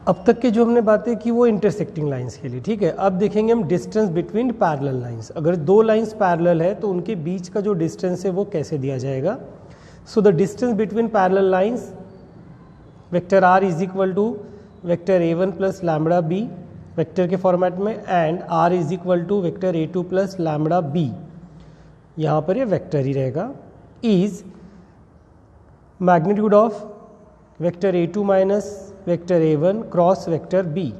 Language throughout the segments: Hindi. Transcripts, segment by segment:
अब तक के जो हमने बातें की वो इंटरसेक्टिंग लाइंस के लिए, ठीक है। अब देखेंगे हम डिस्टेंस बिटवीन पैरेलल लाइंस। अगर दो लाइंस पैरेलल है तो उनके बीच का जो डिस्टेंस है वो कैसे दिया जाएगा। So the distance between parallel lines vector r is equal to vector a1 plus lambda b vector के फॉर्मेट में, and r is equal to vector a2 plus lambda b, यहाँ पर ये वेक्टर ही रहेगा, is magnitude of vector a2 minus vector a1 cross vector b,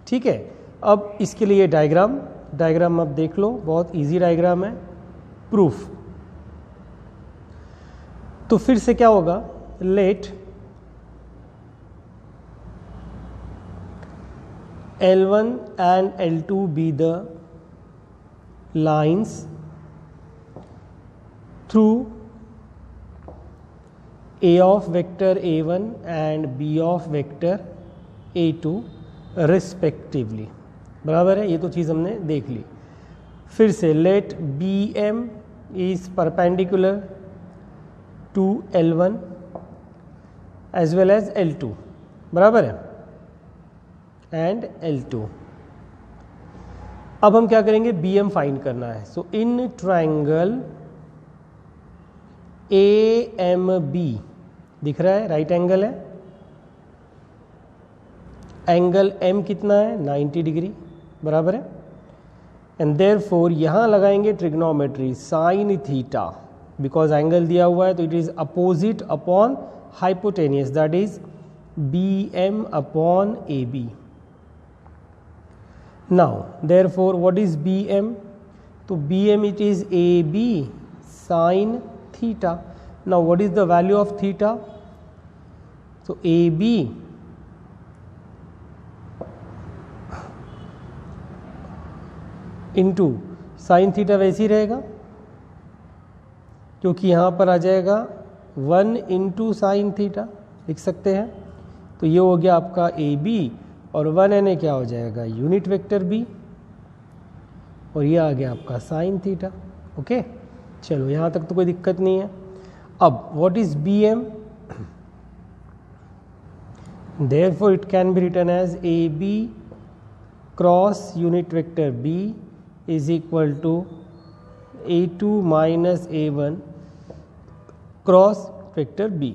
ठीक है। अब इसके लिए डायग्राम अब देख लो, बहुत इजी डायग्राम है। प्रूफ, तो फिर से क्या होगा, late L1 and L2 be the lines through A of vector A1 and B of vector A2 respectively। बराबर है, ये तो चीज़ हमने देख ली। फिर से late BM is perpendicular to L1 as well as L2, बराबर है, एंड L2। अब हम क्या करेंगे, BM फाइंड करना है। सो इन ट्राइंगल AMB दिख रहा है, राइट एंगल है, एंगल M कितना है, 90 डिग्री, बराबर है। एंड देयरफॉर यहां लगाएंगे trigonometry sine theta, because angle दिया हुआ है तो it is opposite upon hypotenuse, that is BM upon AB। Now therefore what is BM? तो BM it is AB sin theta. Now what is the value of theta? So AB into sin theta वैसे ही रहेगा, क्योंकि यहाँ पर आ जाएगा 1 into sin theta, लिख सकते हैं। तो ये हो गया आपका AB, और 1 n क्या हो जाएगा, यूनिट वेक्टर B, और ये आ गया आपका साइन थीटा। ओके, चलो यहाँ तक तो कोई दिक्कत नहीं है। अब what is BM? Therefore it can be written as AB cross unit vector B is equal to A2 minus A1 cross vector B।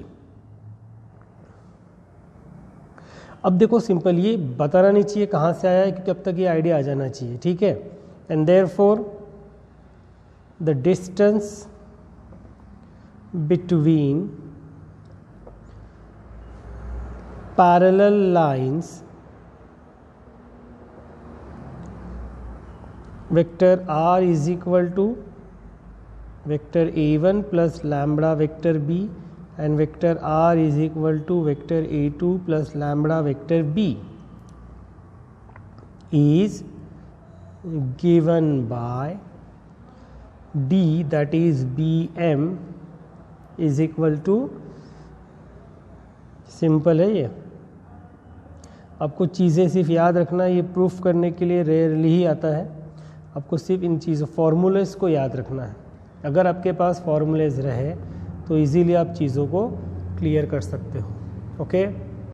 अब देखो सिंपल, ये बताना नहीं चाहिए कहाँ से आया है, क्योंकि अब तक ये आइडिया आ जाना चाहिए, ठीक है। And therefore the distance between parallel lines vector R is equal to vector A1 plus lambda vector B and vector R is equal to vector A2 plus lambda vector B is given by D, that is BM is equal to, simple है ये। आपको चीज़ें सिर्फ याद रखना, ये प्रूफ करने के लिए रेयरली ही आता है, आपको सिर्फ इन चीज़ों फॉर्मूलेस को याद रखना है। अगर आपके पास फॉर्मूलेज रहे तो इजीली आप चीज़ों को क्लियर कर सकते हो। ओके।